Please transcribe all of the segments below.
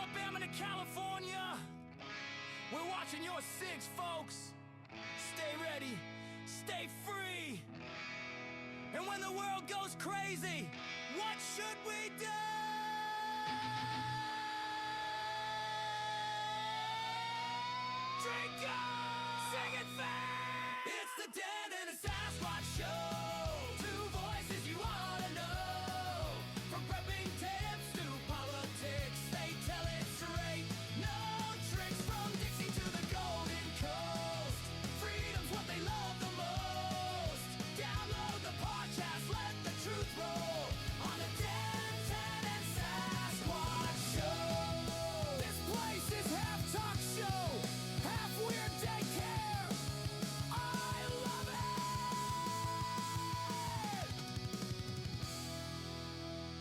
Alabama to California. We're watching your six, folks. Stay ready, stay free. And when the world goes crazy, what should we do? Drink up, sing it fast. It's the Denton and Sasquatch show. Two voices you ought to know. From prepping tips to politics, they tell it straight. No tricks from Dixie to the Golden Coast. Freedom's what they love the most. Download the podcast, let the truth roll on the Denton and Sasquatch show. This place is half talk show, half weird daycare. I love it!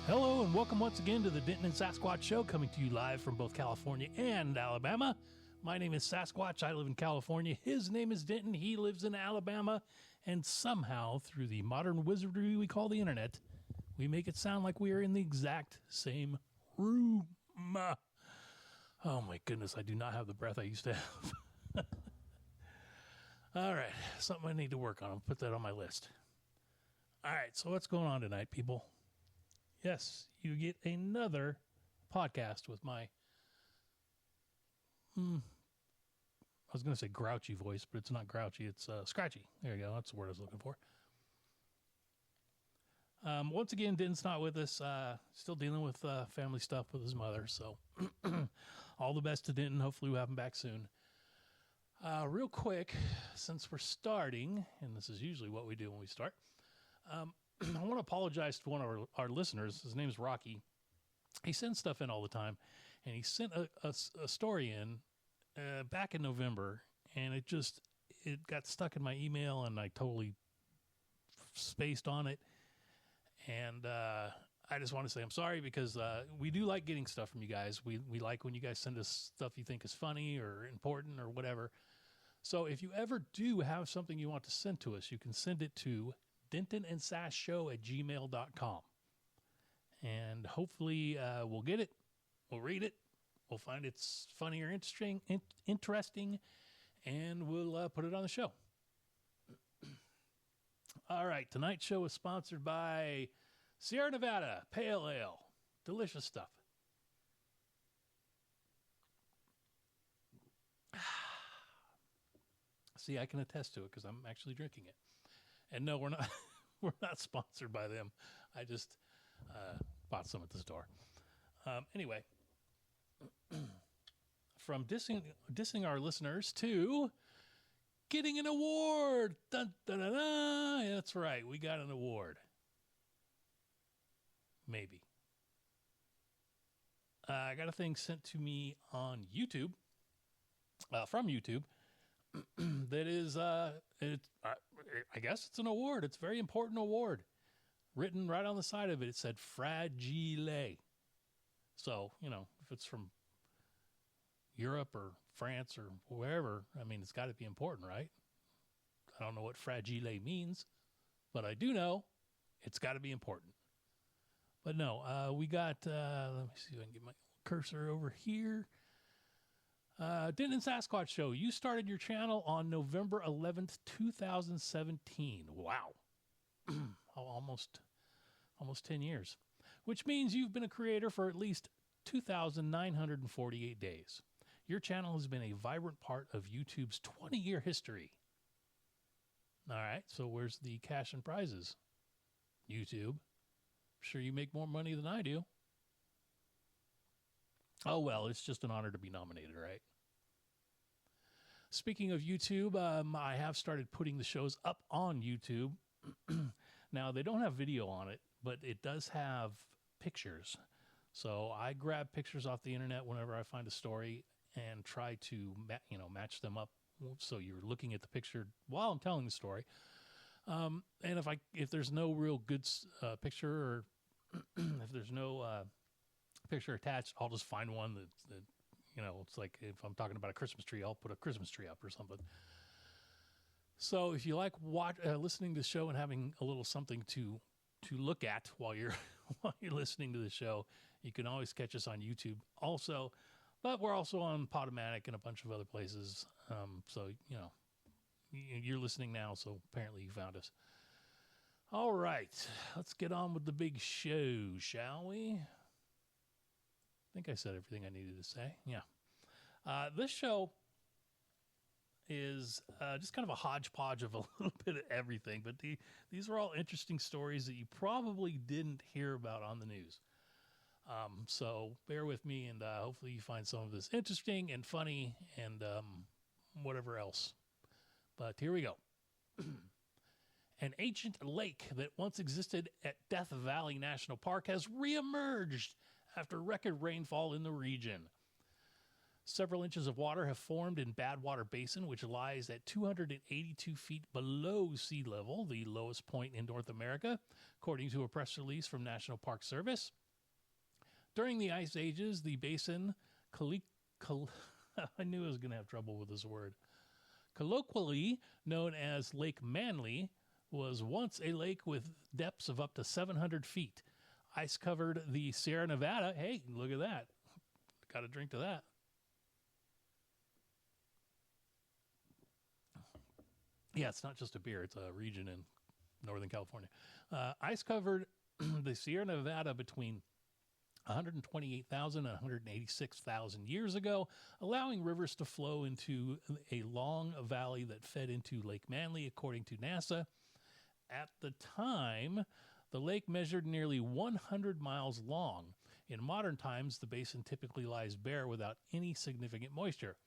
Hello and welcome once again to the Denton and Sasquatch Show, coming to you live from both California and Alabama. My name is Sasquatch. I live in California. His name is Denton. He lives in Alabama. And somehow, through the modern wizardry we call the internet, we make it sound like we are in the exact same room. Oh my goodness, I do not have the breath I used to have. All right, something I need to work on. I'll put that on my list. All right, so what's going on tonight, people? Yes, you get another podcast with my, I was going to say grouchy voice, but it's not grouchy. It's scratchy. There you go. That's the word I was looking for. Once again, Denton's not with us. Still dealing with family stuff with his mother. So all the best to Denton. Hopefully we'll have him back soon. Real quick, since we're starting, and this is usually what we do when we start, I want to apologize to one of our listeners. His name's Rocky. He sends stuff in all the time, and he sent a story in back in November, and it got stuck in my email, and I totally spaced on it. And I just want to say I'm sorry, because we do like getting stuff from you guys. We like when you guys send us stuff you think is funny or important or whatever. So if you ever do have something you want to send to us, you can send it to dentonandsasshow@gmail.com. And hopefully we'll get it, we'll read it, we'll find it's funny or interesting, and we'll put it on the show. All right, tonight's show is sponsored by Sierra Nevada Pale Ale. Delicious stuff. See, I can attest to it because I'm actually drinking it. And no, we're not we're not sponsored by them. I just bought some at the store. Anyway, from dissing our listeners to getting an award. Dun, dun, dun, dun. Yeah, that's right. We got an award. Maybe. I got a thing sent to me on YouTube, from YouTube, that is, I guess it's an award. It's a very important award. Written right on the side of it, it said Fragile. So, if it's from Europe or France or wherever, I mean, it's got to be important, right? I don't know what fragile means, but I do know it's got to be important. But no, we got, let me see if I can get my cursor over here. Denton and Sasquatch Show. You started your channel on November 11th, 2017. Wow. almost 10 years, which means you've been a creator for at least 2,948 days. Your channel has been a vibrant part of YouTube's 20-year history. All right, so where's the cash and prizes? YouTube. I'm sure you make more money than I do. Oh, well, it's just an honor to be nominated, right? Speaking of YouTube, I have started putting the shows up on YouTube. Now, they don't have video on it, but it does have pictures. So I grab pictures off the internet whenever I find a story and try to match them up so you're looking at the picture while I'm telling the story. And if there's no real good picture, or if there's no picture attached, I'll just find one that it's like if I'm talking about a Christmas tree, I'll put a Christmas tree up or something. So if you like listening to the show and having a little something to look at while you're listening to the show, you can always catch us on YouTube. Also, But we're also on Podomatic and a bunch of other places. So, you're listening now, so apparently you found us. All right, let's get on with the big show, shall we? I think I said everything I needed to say. Yeah. This show is just kind of a hodgepodge of a little bit of everything, but these are all interesting stories that you probably didn't hear about on the news. So bear with me, and hopefully you find some of this interesting and funny and whatever else. But here we go. An ancient lake that once existed at Death Valley National Park has reemerged after record rainfall in the region. Several inches of water have formed in Badwater Basin, which lies at 282 feet below sea level, the lowest point in North America, according to a press release from National Park Service. During the ice ages, the basin, I knew I was going to have trouble with this word, colloquially known as Lake Manly, was once a lake with depths of up to 700 feet. Ice covered the Sierra Nevada. Hey, look at that. Got a drink to that. Yeah, it's not just a beer. It's a region in Northern California. Ice covered the Sierra Nevada between 128,000 and 186,000 years ago, allowing rivers to flow into a long valley that fed into Lake Manly, according to NASA. At the time, the lake measured nearly 100 miles long. In modern times, the basin typically lies bare without any significant moisture.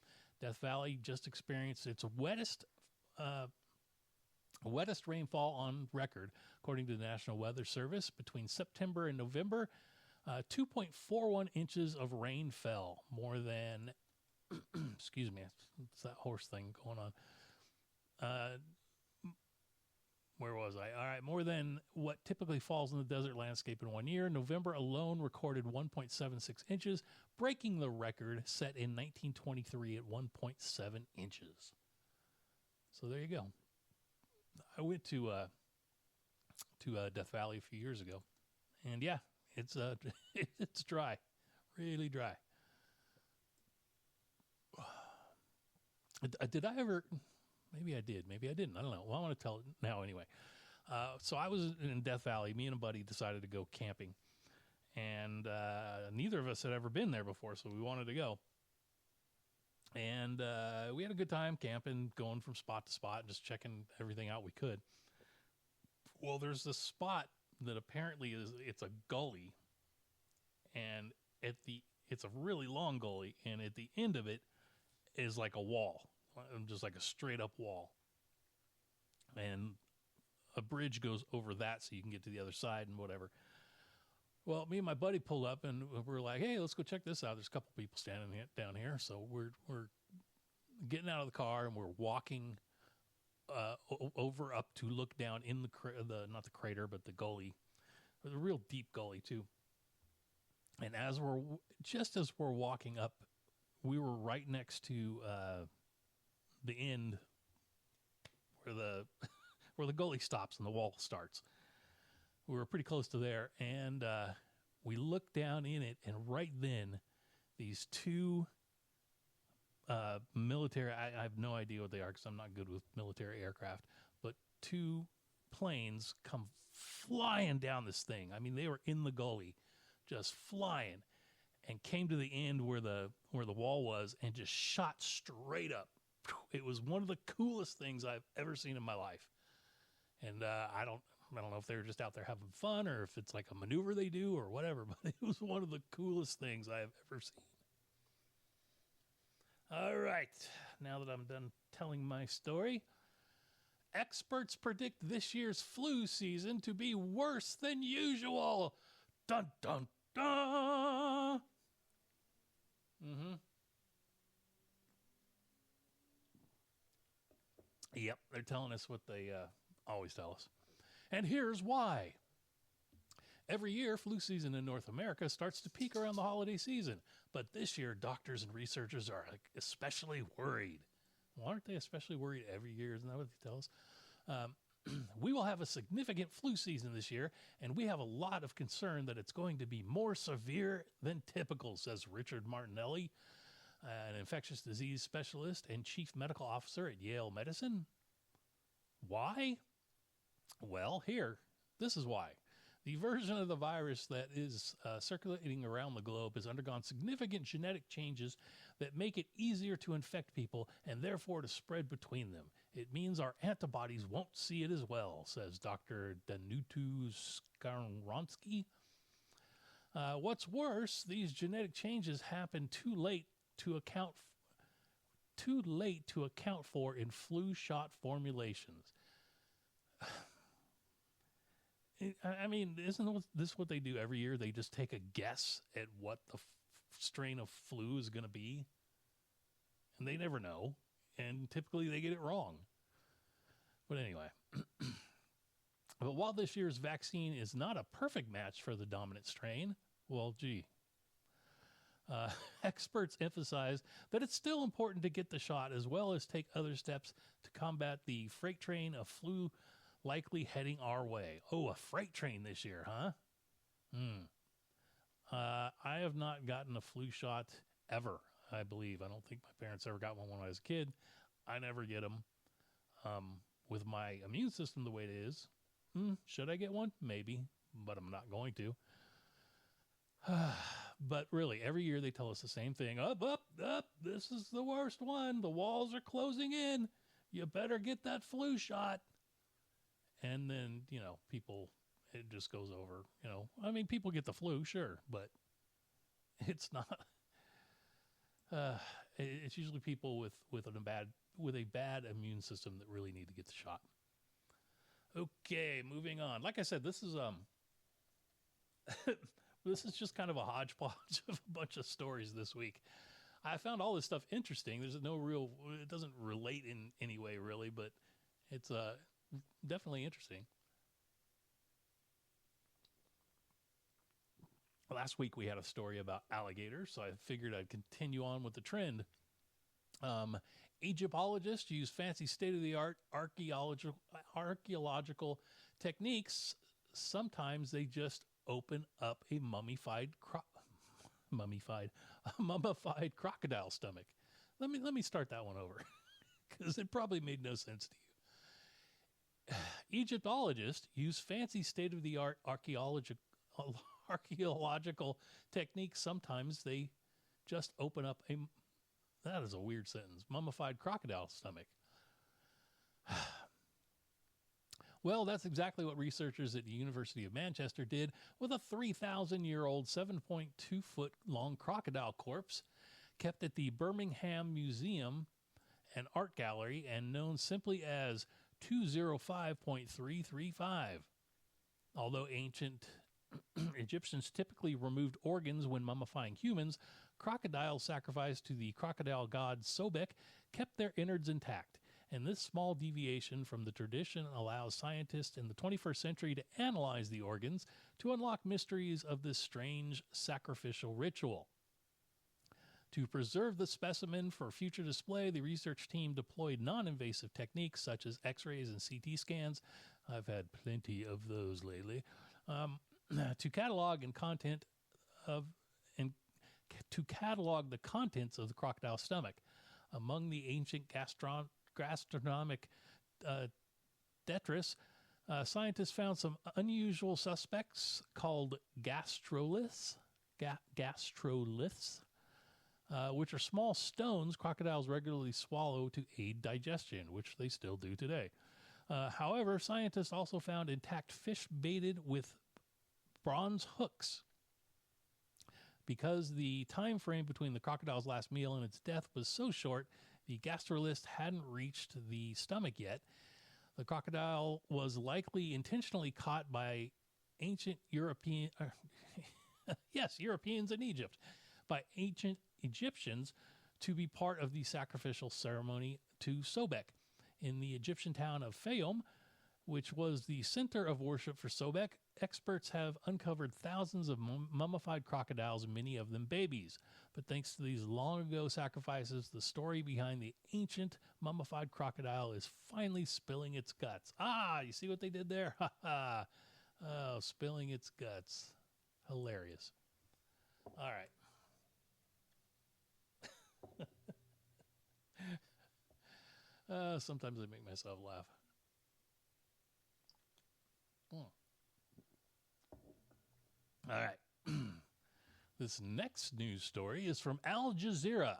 Death Valley just experienced its wettest rainfall on record, according to the National Weather Service. Between September and November, 2.41 inches of rain fell, more than, excuse me, it's that horse thing going on. Where was I? All right, more than what typically falls in the desert landscape in 1 year. November alone recorded 1.76 inches, breaking the record set in 1923 at 1.7 inches. So there you go. I went to Death Valley a few years ago, and yeah, it's it's dry, really dry. Did I ever? Maybe I did. Maybe I didn't. I don't know. Well, I want to tell it now anyway. So I was in Death Valley. Me and a buddy decided to go camping, and neither of us had ever been there before, so we wanted to go. And we had a good time camping, going from spot to spot, just checking everything out we could. Well, there's this spot that apparently it's a gully, and it's a really long gully, and at the end of it is like a wall, just like a straight up wall. And a bridge goes over that so you can get to the other side and whatever. Well, me and my buddy pulled up, and we're like, hey, let's go check this out. There's a couple people standing down here. So we're getting out of the car, and we're walking over up to look down in the not the crater, but the gully, the real deep gully too. And as we're walking up, we were right next to the end where the gully stops and the wall starts. We were pretty close to there, and we looked down in it, and right then, these two military, I have no idea what they are because I'm not good with military aircraft, but two planes come flying down this thing. I mean, they were in the gully, just flying, and came to the end where the wall was and just shot straight up. It was one of the coolest things I've ever seen in my life. And I don't know if they were just out there having fun or if it's like a maneuver they do or whatever, but it was one of the coolest things I have ever seen. All right, now that I'm done telling my story, experts predict this year's flu season to be worse than usual. Dun, dun, dun. Yep, they're telling us what they always tell us. And here's why. Every year, flu season in North America starts to peak around the holiday season. But this year, doctors and researchers are especially worried. Well, aren't they especially worried every year? Isn't that what they tell us? We will have a significant flu season this year, and we have a lot of concern that it's going to be more severe than typical, says Richard Martinelli, an infectious disease specialist and chief medical officer at Yale Medicine. Why? Well, this is why. The version of the virus that is circulating around the globe has undergone significant genetic changes that make it easier to infect people and therefore to spread between them. It means our antibodies won't see it as well, says Dr. Danutu Skaronsky. What's worse, these genetic changes happen too late to account for in flu shot formulations. I mean, isn't this what they do every year? They just take a guess at what the strain of flu is going to be, and they never know, and typically they get it wrong. But anyway, but while this year's vaccine is not a perfect match for the dominant strain, well, gee, experts emphasize that it's still important to get the shot as well as take other steps to combat the freight train of flu likely heading our way. Oh, a freight train this year, huh? I have not gotten a flu shot ever, I believe. I don't think my parents ever got one when I was a kid. I never get them. With my immune system the way it is, should I get one? Maybe, but I'm not going to. But really, every year they tell us the same thing. Up, this is the worst one. The walls are closing in. You better get that flu shot. And then, people, it just goes over, I mean, people get the flu, sure, but it's not, it's usually people with a bad immune system that really need to get the shot. Okay, moving on. Like I said, this is, this is just kind of a hodgepodge of a bunch of stories this week. I found all this stuff interesting. There's it doesn't relate in any way really, but it's, definitely interesting. Last week we had a story about alligators, so I figured I'd continue on with the trend. Egyptologists use fancy state-of-the-art archaeological techniques. Sometimes they just open up a mummified crocodile stomach. Let me start that one over because it probably made no sense to you. Egyptologists use fancy state-of-the-art archaeological techniques. Sometimes they just open up that is a weird sentence, mummified crocodile stomach. Well, that's exactly what researchers at the University of Manchester did with a 3,000-year-old 7.2-foot long crocodile corpse kept at the Birmingham Museum and Art Gallery and known simply as 205.335. Although ancient Egyptians typically removed organs when mummifying humans, crocodiles sacrificed to the crocodile god Sobek kept their innards intact. And this small deviation from the tradition allows scientists in the 21st century to analyze the organs to unlock mysteries of this strange sacrificial ritual. To preserve the specimen for future display, the research team deployed non-invasive techniques such as X-rays and CT scans. I've had plenty of those lately. To catalog the contents of the crocodile stomach. Among the ancient gastronomic detritus, scientists found some unusual suspects called gastroliths, which are small stones crocodiles regularly swallow to aid digestion, which they still do today. However, scientists also found intact fish baited with bronze hooks. Because the time frame between the crocodile's last meal and its death was so short, the gastrolith hadn't reached the stomach yet. The crocodile was likely intentionally caught by ancient Europeans in Egypt, by ancient Egyptians to be part of the sacrificial ceremony to Sobek. In the Egyptian town of Fayum, which was the center of worship for Sobek, experts have uncovered thousands of mummified crocodiles, many of them babies. But thanks to these long-ago sacrifices, the story behind the ancient mummified crocodile is finally spilling its guts. Ah, you see what they did there? Ha ha. Oh, spilling its guts. Hilarious. All right. Sometimes I make myself laugh. All right. This next news story is from Al Jazeera.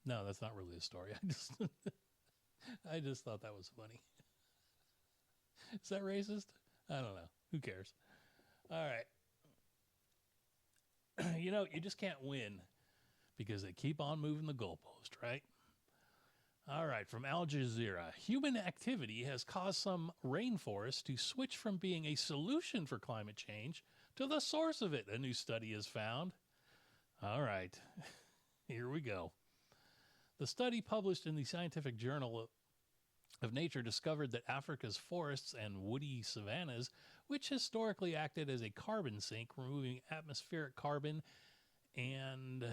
No, that's not really a story. I just thought that was funny. Is that racist? I don't know. Who cares? All right. You just can't win because they keep on moving the goalpost, right? All right, from Al Jazeera. Human activity has caused some rainforests to switch from being a solution for climate change to the source of it, a new study has found. All right, here we go. The study published in the Scientific Journal of Nature discovered that Africa's forests and woody savannas, which historically acted as a carbon sink, removing atmospheric carbon and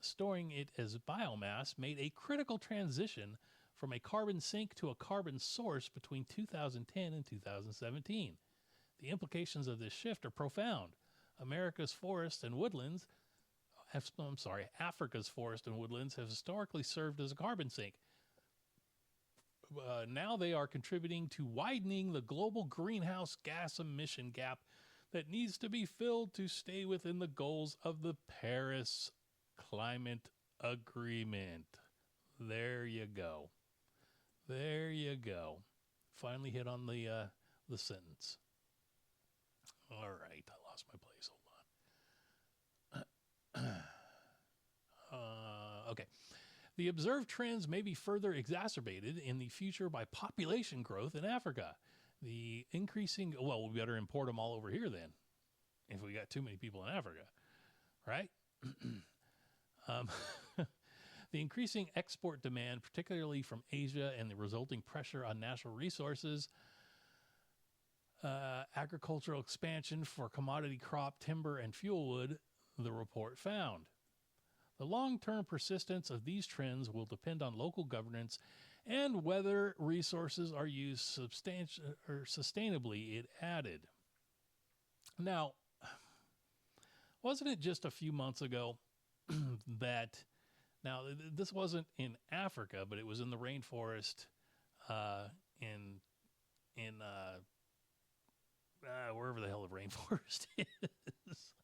storing it as biomass, made a critical transition from a carbon sink to a carbon source between 2010 and 2017. The implications of this shift are profound. Africa's forest and woodlands have historically served as a carbon sink. Now they are contributing to widening the global greenhouse gas emission gap that needs to be filled to stay within the goals of the Paris Climate Agreement. There you go. There you go. Finally hit on the sentence. All right, I lost my place. Hold on. Okay. The observed trends may be further exacerbated in the future by population growth in Africa. The increasing, well, we better import them all over here then, if we got too many people in Africa, right? The increasing export demand, particularly from Asia, and the resulting pressure on natural resources, agricultural expansion for commodity crop, timber, and fuel wood, the report found. The long-term persistence of these trends will depend on local governance and whether resources are used sustainably, it added. Now, wasn't it just a few months ago that, now this wasn't in Africa, but it was in the rainforest in wherever the hell the rainforest is.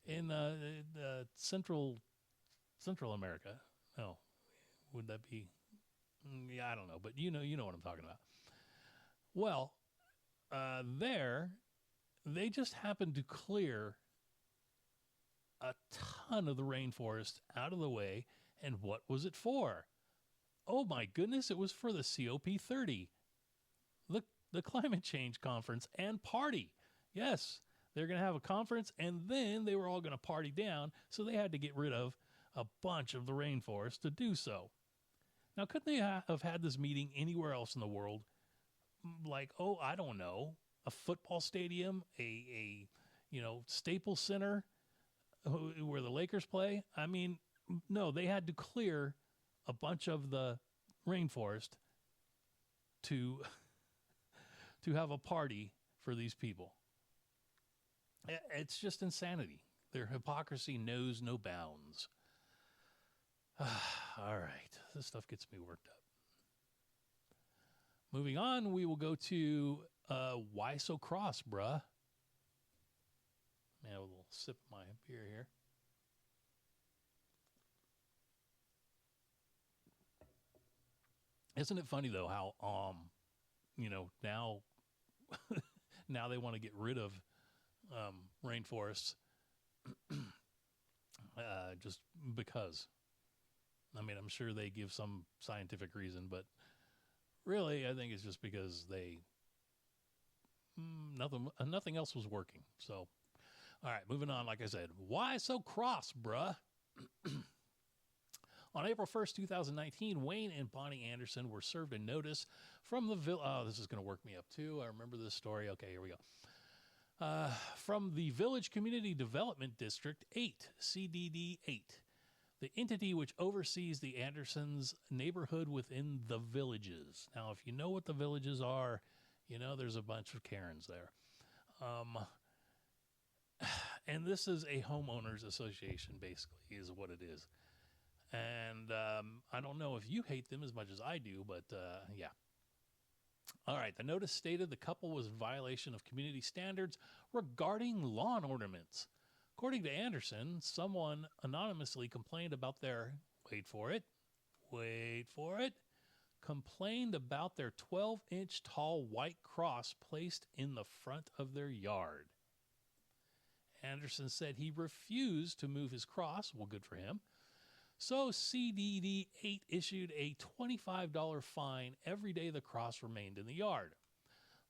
In Central America. No, would that be? Yeah, I don't know, but you know what I'm talking about. Well, there, they just happened to clear a ton of the rainforest out of the way, and what was it for? Oh my goodness, it was for the COP30, the climate change conference and party. Yes. They're going to have a conference, and then they were all going to party down, so they had to get rid of a bunch of the rainforest to do so. Now, couldn't they have had this meeting anywhere else in the world? Like, oh, I don't know, a football stadium, a Staples Center where the Lakers play? I mean, no, they had to clear a bunch of the rainforest to have a party for these people. It's just insanity. Their hypocrisy knows no bounds. All right. This stuff gets me worked up. Moving on, we will go to Why So Cross, Bruh? Have a little sip of my beer here. Isn't it funny, though, how, now now they want to get rid of rainforests just because. I mean, I'm sure they give some scientific reason, but really, I think it's just because they nothing else was working. So, all right, moving on. Like I said, why so cross, bruh? On April 1st, 2019, Wayne and Bonnie Anderson were served a notice from the Oh, this is going to work me up too. I remember this story. Okay, here we go. From the Village Community Development District 8, CDD 8, the entity which oversees the Andersons' neighborhood within the villages. Now, if you know what the villages are, there's a bunch of Karens there. And this is a homeowners association, basically, is what it is. And I don't know if you hate them as much as I do, but yeah. All right, the notice stated the couple was in violation of community standards regarding lawn ornaments. According to Anderson, someone anonymously complained about their, wait for it, complained about their 12-inch tall white cross placed in the front of their yard. Anderson said he refused to move his cross. Well, good for him. So CDD 8 issued a $25 fine every day the cross remained in the yard.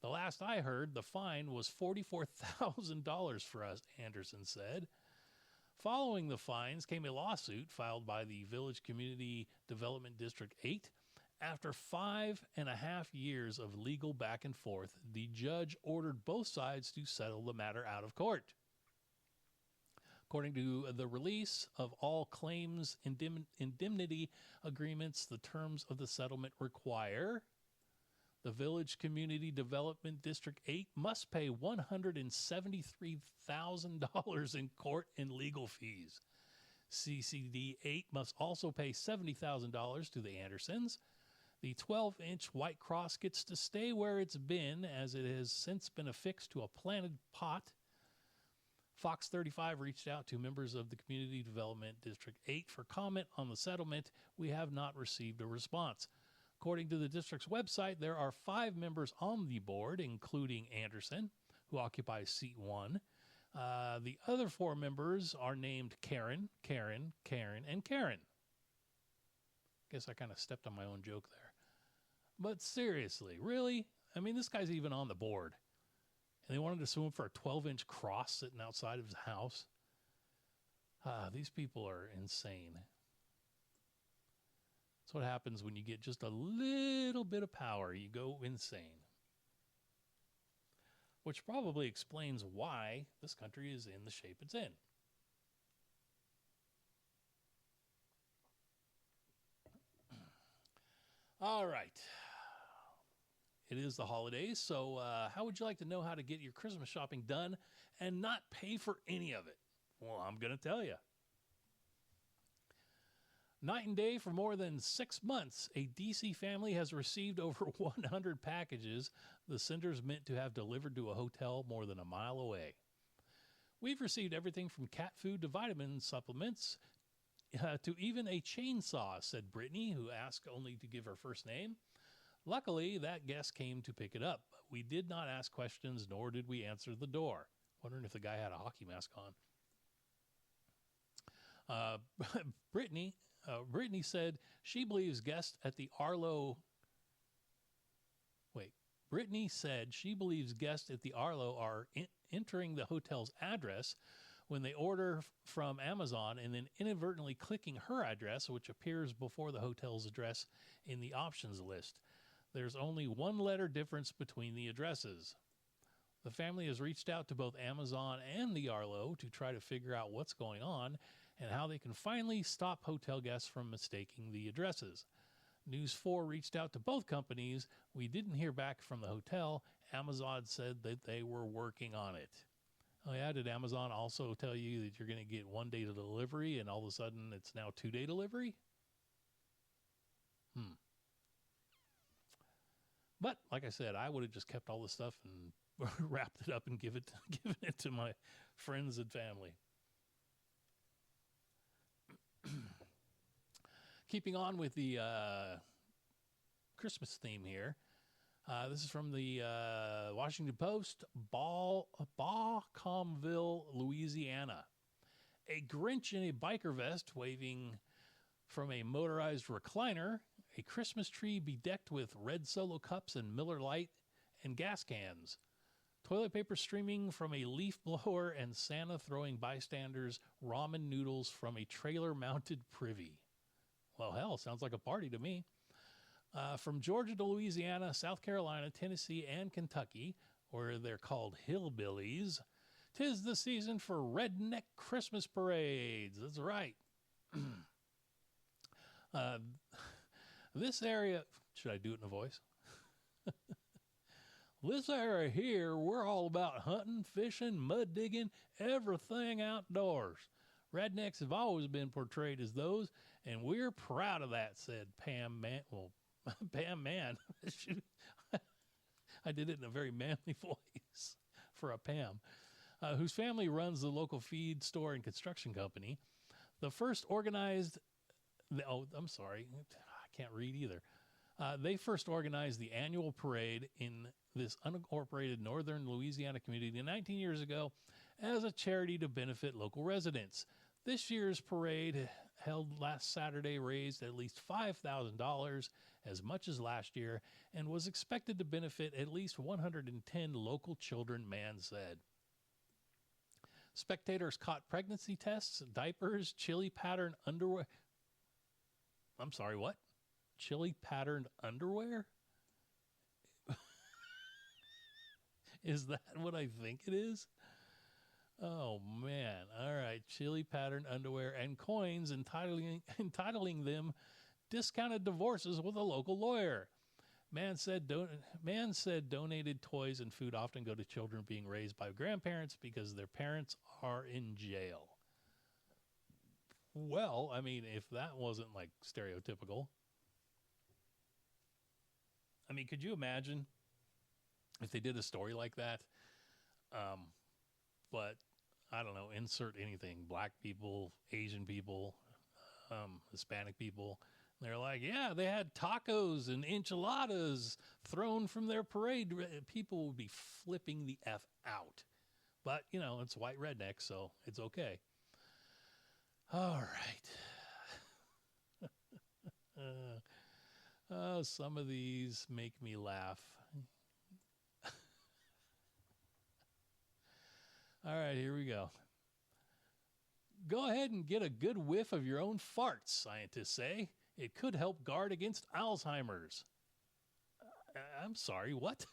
The last I heard, the fine was $44,000 for us, Anderson said. Following the fines came a lawsuit filed by the Village Community Development District 8. After 5.5 years of legal back and forth, the judge ordered both sides to settle the matter out of court. According to the release of all claims indemnity agreements, the terms of the settlement require the Village Community Development District 8 must pay $173,000 in court and legal fees. CCD 8 must also pay $70,000 to the Andersons. The 12-inch white cross gets to stay where it's been, as it has since been affixed to a planted pot. Fox 35 reached out to members of the Community Development District 8 for comment on the settlement. We have not received a response. According to the district's website, there are 5 members on the board, including Anderson, who occupies seat 1. The other 4 members are named Karen, and Karen. Guess I kind of stepped on my own joke there. But seriously, really? I mean, this guy's even on the board. And they wanted to sue him for a 12-inch cross sitting outside of his house. These people are insane. That's what happens when you get just a little bit of power. You go insane. Which probably explains why this country is in the shape it's in. All right. It is the holidays, so how would you like to know how to get your Christmas shopping done and not pay for any of it? Well, I'm going to tell you. Night and day for more than 6 months, a DC family has received over 100 packages the senders meant to have delivered to a hotel more than a mile away. We've received everything from cat food to vitamin supplements to even a chainsaw, said Brittany, who asked only to give her first name. Luckily, that guest came to pick it up. We did not ask questions, nor did we answer the door. Wondering if the guy had a hockey mask on. Brittany said she believes guests at the Arlo... Brittany said she believes guests at the Arlo are entering the hotel's address when they order from Amazon and then inadvertently clicking her address, which appears before the hotel's address in the options list. There's only 1 letter difference between the addresses. The family has reached out to both Amazon and the Arlo to try to figure out what's going on and how they can finally stop hotel guests from mistaking the addresses. News 4 reached out to both companies. We didn't hear back from the hotel. Amazon said that they were working on it. Oh yeah, did Amazon also tell you that you're going to get 1 day delivery and all of a sudden it's now 2-day delivery? But like I said, I would have just kept all this stuff and wrapped it up and given it to my friends and family. Keeping on with the Christmas theme here. This is from the Washington Post, Baucomville, Louisiana. A Grinch in a biker vest waving from a motorized recliner, a Christmas tree bedecked with red Solo cups and Miller Lite and gas cans, toilet paper streaming from a leaf blower, and Santa throwing bystanders ramen noodles from a trailer-mounted privy. Well, hell, sounds like a party to me. From Georgia to Louisiana, South Carolina, Tennessee, and Kentucky, where they're called hillbillies, 'tis the season for Redneck Christmas parades. That's right. This area... Should I do it in a voice? This area here, we're all about hunting, fishing, mud digging, everything outdoors. Rednecks have always been portrayed as those, and we're proud of that, said Pam Man. Well, Pam Man. I did it in a very manly voice for a Pam, whose family runs the local feed store and construction company. The first organized, I'm sorry, I can't read either. They first organized the annual parade in this unincorporated northern Louisiana community 19 years ago as a charity to benefit local residents. This year's parade, held last Saturday, raised at least $5,000, as much as last year, and was expected to benefit at least 110 local children, man said. Spectators caught pregnancy tests, diapers, chili patterned underwear. I'm sorry, what? Chili patterned underwear? Is that what I think it is? Oh, man. All right. Chili patterned underwear and coins entitling them discounted divorces with a local lawyer. Man said donated toys and food often go to children being raised by grandparents because their parents are in jail. Well, I mean, if that wasn't like stereotypical. I mean, could you imagine if they did a story like that? But I don't know, insert anything. Black people, Asian people, Hispanic people. They're like, yeah, they had tacos and enchiladas thrown from their parade. People would be flipping the F out. But, you know, it's white redneck, so it's okay. All right. Some of these make me laugh. All right, here we go. Go ahead and get a good whiff of your own farts, scientists say. It could help guard against Alzheimer's. I'm sorry, what?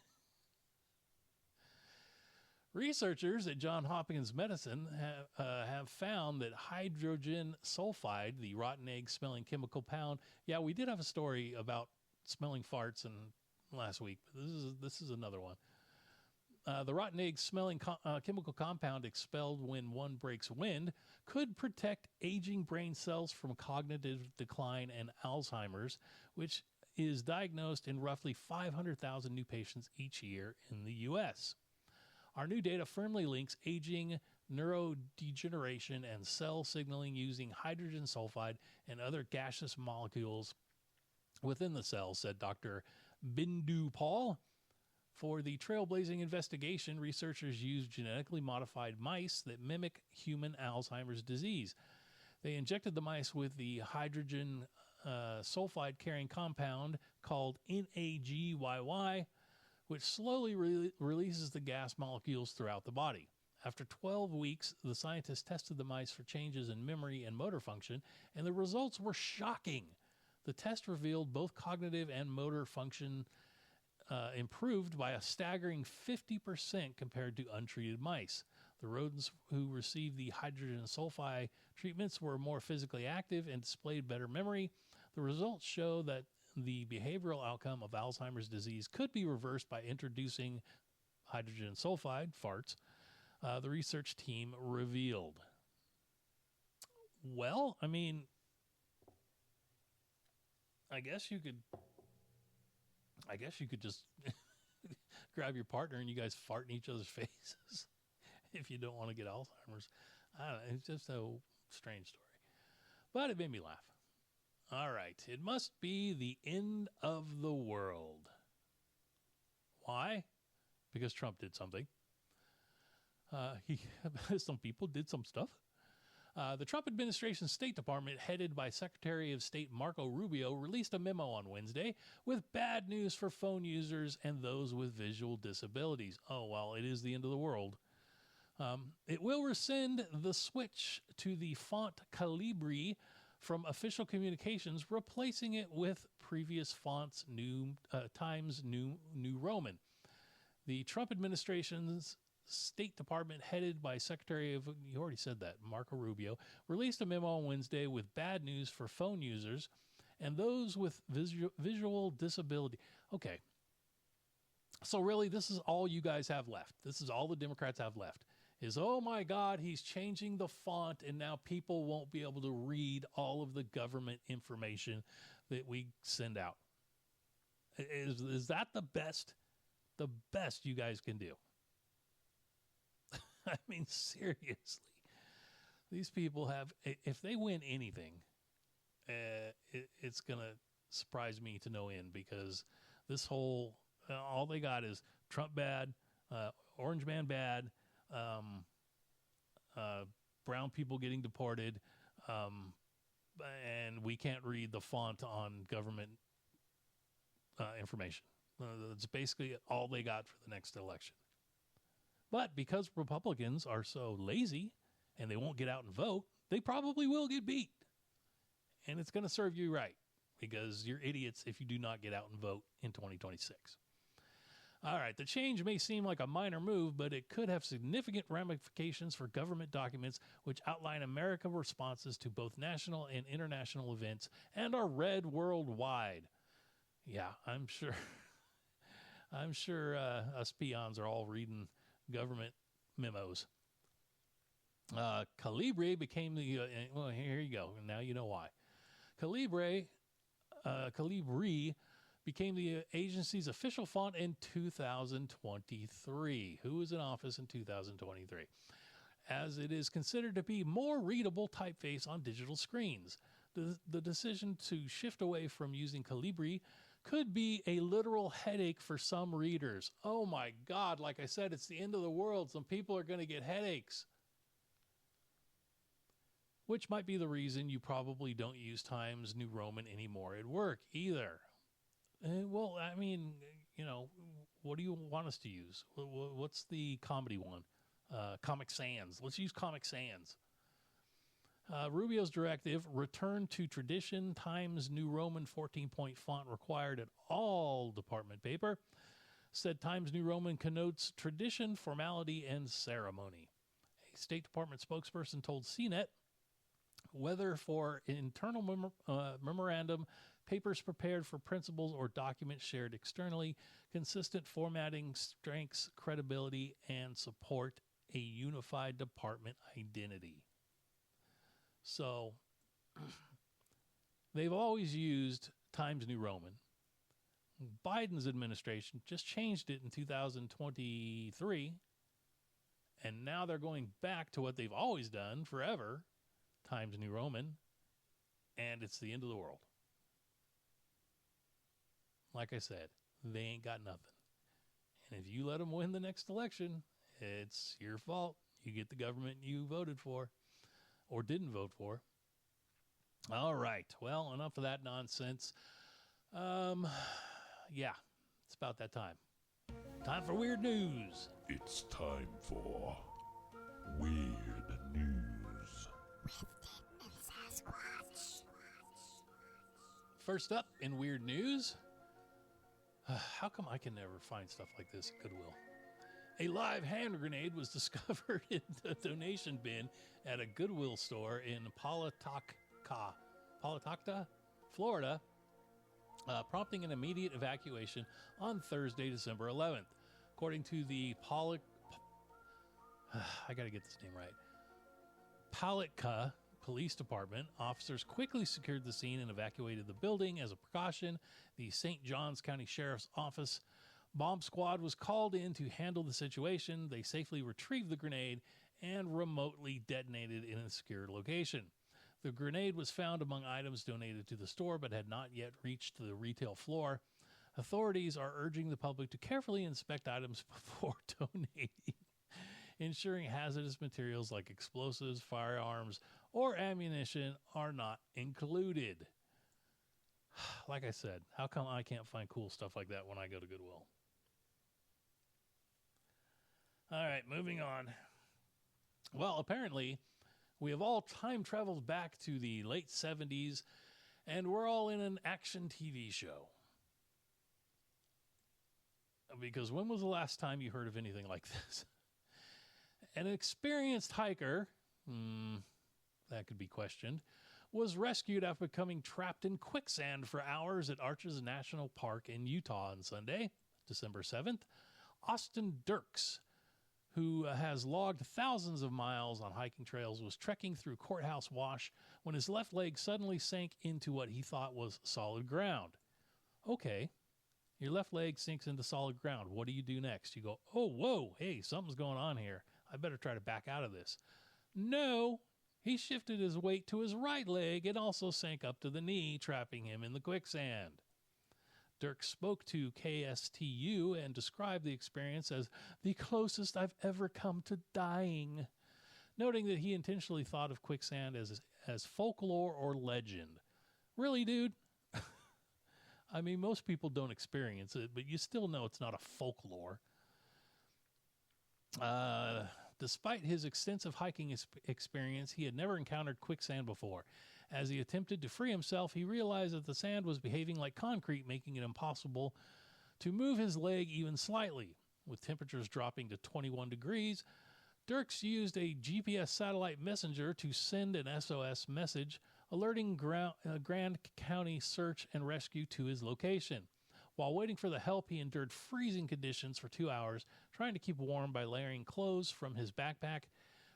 Researchers at Johns Hopkins Medicine have found that hydrogen sulfide, the rotten egg smelling chemical compound. Yeah, we did have a story about smelling farts last week, but this is another one. The rotten egg smelling chemical compound expelled when one breaks wind could protect aging brain cells from cognitive decline and Alzheimer's, which is diagnosed in roughly 500,000 new patients each year in the U.S. Our new data firmly links aging, neurodegeneration, and cell signaling using hydrogen sulfide and other gaseous molecules within the cell, said Dr. Bindu Paul. For the trailblazing investigation, researchers used genetically modified mice that mimic human Alzheimer's disease. They injected the mice with the hydrogen sulfide carrying compound called NAGYY, which slowly releases the gas molecules throughout the body. After 12 weeks, the scientists tested the mice for changes in memory and motor function, and the results were shocking. The test revealed both cognitive and motor function improved by a staggering 50% compared to untreated mice. The rodents who received the hydrogen sulfide treatments were more physically active and displayed better memory. The results show that the behavioral outcome of Alzheimer's disease could be reversed by introducing hydrogen sulfide, farts, the research team revealed. Well, I mean, I guess you could just grab your partner and you guys fart in each other's faces if you don't want to get Alzheimer's. I don't know. It's just a strange story. But it made me laugh. All right. It must be the end of the world. Why? Because Trump did something. Some people did some stuff. The Trump administration's State Department, headed by Secretary of State Marco Rubio, released a memo on Wednesday with bad news for phone users and those with visual disabilities. Oh, well, it is the end of the world. It will rescind the switch to the font Calibri from official communications, replacing it with previous fonts, Times New Roman. The Trump administration's State Department, headed by Secretary of, you already said that, Marco Rubio, released a memo on Wednesday with bad news for phone users and those with visual disability. Okay. So really, this is all you guys have left. This is all the Democrats have left is, oh my God, he's changing the font and now people won't be able to read all of the government information that we send out. Is that the best you guys can do? I mean, seriously, these people have, if they win anything, it's going to surprise me to no end, because this whole, all they got is Trump bad, Orange Man bad, brown people getting deported, and we can't read the font on government information. That's basically all they got for the next election. But because Republicans are so lazy and they won't get out and vote, they probably will get beat. And it's going to serve you right, because you're idiots if you do not get out and vote in 2026. All right, the change may seem like a minor move, but it could have significant ramifications for government documents which outline American responses to both national and international events and are read worldwide. Yeah, I'm sure. I'm sure us peons are all reading government memos. Calibri became the. Well, here you go. Now you know why. Calibri became the agency's official font in 2023. Who was in office in 2023? As it is considered to be more readable typeface on digital screens. The decision to shift away from using Calibri could be a literal headache for some readers. Oh my God, like I said, it's the end of the world. Some people are going to get headaches. Which might be the reason you probably don't use Times New Roman anymore at work either. Well, I mean, you know, what do you want us to use? What's the comedy one? Comic Sans. Let's use Comic Sans. Rubio's directive, return to tradition, Times New Roman 14-point font required at all department paper, said Times New Roman connotes tradition, formality, and ceremony. A State Department spokesperson told CNET, whether for internal memorandum, papers prepared for principals, or documents shared externally, consistent formatting strengthens credibility and support a unified department identity. So, they've always used Times New Roman. Biden's administration just changed it in 2023, and now they're going back to what they've always done forever, Times New Roman, and it's the end of the world. Like I said, they ain't got nothing. And if you let them win the next election, it's your fault. You get the government you voted for. Or didn't vote for. All right. Well, enough of that nonsense. Yeah, it's about that time. Time for weird news. It's time for weird news. With Denton and Sasquatch. First up in weird news. How come I can never find stuff like this at Goodwill? A live hand grenade was discovered in the donation bin at a Goodwill store in Palatakta, Florida, prompting an immediate evacuation on Thursday, December 11th. According to the I got to get this name right. Palatka Police Department, officers quickly secured the scene and evacuated the building. As a precaution, the St. Johns County Sheriff's Office bomb squad was called in to handle the situation. They safely retrieved the grenade and remotely detonated in a secure location. The grenade was found among items donated to the store but had not yet reached the retail floor. Authorities are urging the public to carefully inspect items before donating, ensuring hazardous materials like explosives, firearms, or ammunition are not included. Like I said, how come I can't find cool stuff like that when I go to Goodwill? All right, moving on. Well, apparently, we have all time traveled back to the late 70s, and we're all in an action TV show. Because when was the last time you heard of anything like this? An experienced hiker, that could be questioned, was rescued after becoming trapped in quicksand for hours at Arches National Park in Utah on Sunday, December 7th, Austin Dirks, who has logged thousands of miles on hiking trails, was trekking through Courthouse Wash when his left leg suddenly sank into what he thought was solid ground. Okay, your left leg sinks into solid ground. What do you do next? You go, oh, whoa, hey, something's going on here. I better try to back out of this. No, he shifted his weight to his right leg and also sank up to the knee, trapping him in the quicksand. Dirk spoke to KSTU and described the experience as the closest I've ever come to dying, noting that he intentionally thought of quicksand as folklore or legend. Really, dude? I mean, most people don't experience it, but you still know it's not a folklore. Despite his extensive hiking experience, he had never encountered quicksand before. As he attempted to free himself, he realized that the sand was behaving like concrete, making it impossible to move his leg even slightly. With temperatures dropping to 21 degrees, Dirks used a GPS satellite messenger to send an SOS message, alerting Grand County Search and Rescue to his location. While waiting for the help, he endured freezing conditions for 2 hours, trying to keep warm by layering clothes from his backpack.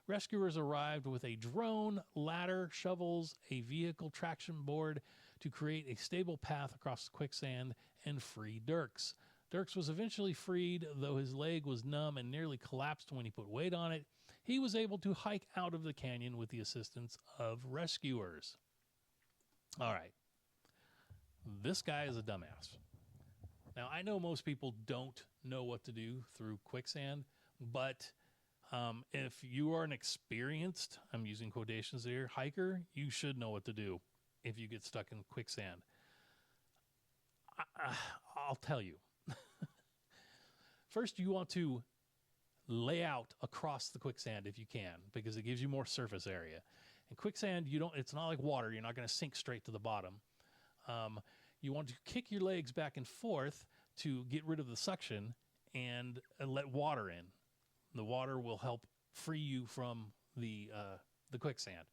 Rescuers arrived with a drone, ladder, shovels, a vehicle traction board to create a stable path across the quicksand and free Dirks. Dirks was eventually freed, though his leg was numb and nearly collapsed when he put weight on it. He was able to hike out of the canyon with the assistance of rescuers. All right. This guy is a dumbass. Now, I know most people don't know what to do through quicksand, but if you are an experienced, I'm using quotations here, hiker, you should know what to do if you get stuck in quicksand. I'll tell you. First, you want to lay out across the quicksand if you can, because it gives you more surface area. And quicksand, it's not like water. You're not going to sink straight to the bottom. You want to kick your legs back and forth to get rid of the suction and let water in. The water will help free you from the quicksand.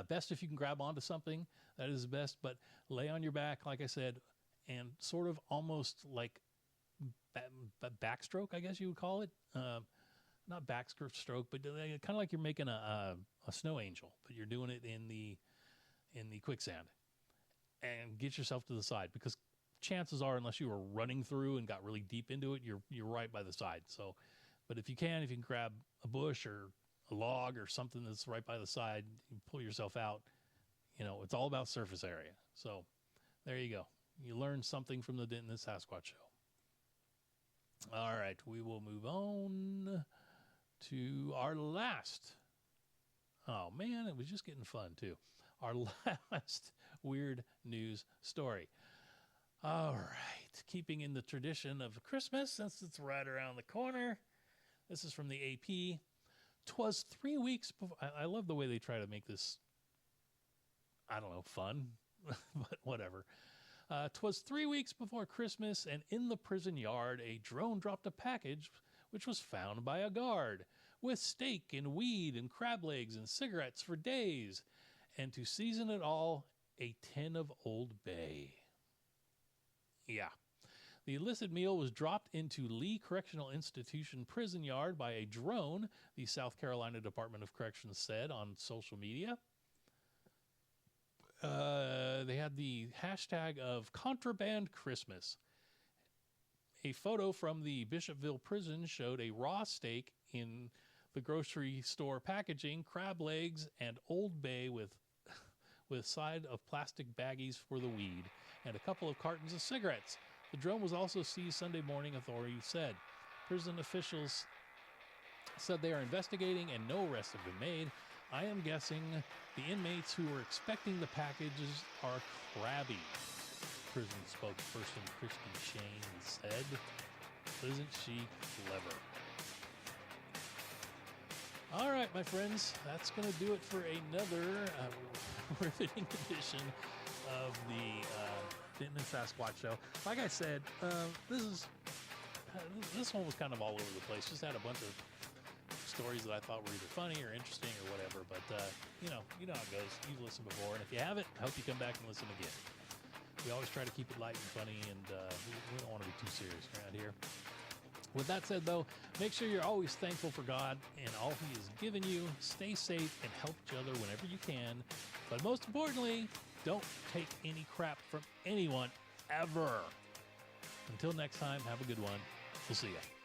Best if you can grab onto something. That is best. But lay on your back, like I said, and sort of almost like backstroke, I guess you would call it. Not backstroke, but kind of like you're making a snow angel, but you're doing it in the quicksand. And get yourself to the side, because chances are, unless you were running through and got really deep into it, you're right by the side. So, but if you can grab a bush or a log or something that's right by the side, you pull yourself out. It's all about surface area. So there you go. You learned something from the Denton and Sasquatch show. All right, we will move on to our last. Oh man, it was just getting fun too. Our last weird news story. All right, keeping in the tradition of Christmas, since it's right around the corner. This is from the AP. 'Twas 3 weeks before. I love the way they try to make this, I don't know, fun, but whatever. 'Twas 3 weeks before Christmas, and in the prison yard, a drone dropped a package which was found by a guard, with steak and weed and crab legs and cigarettes for days, and to season it all, a tin of Old Bay. Yeah. The illicit meal was dropped into Lee Correctional Institution prison yard by a drone, the South Carolina Department of Corrections said on social media. They had the hashtag of Contraband Christmas. A photo from the Bishopville prison showed a raw steak in the grocery store packaging, crab legs, and Old Bay with side of plastic baggies for the weed, and a couple of cartons of cigarettes. The drone was also seized Sunday morning, authorities said. Prison officials said they are investigating and no arrests have been made. I am guessing the inmates who were expecting the packages are crabby, prison spokesperson Christy Shane said. Isn't she clever? All right, my friends, that's going to do it for another riveting edition of the Denton and Sasquatch show. Like I said, this one was kind of all over the place. Just had a bunch of stories that I thought were either funny or interesting or whatever. But you know how it goes. You've listened before, and if you haven't, I hope you come back and listen again. We always try to keep it light and funny, and we don't want to be too serious around here. With that said, though, make sure you're always thankful for God and all He has given you. Stay safe and help each other whenever you can. But most importantly, don't take any crap from anyone ever. Until next time, have a good one. We'll see ya.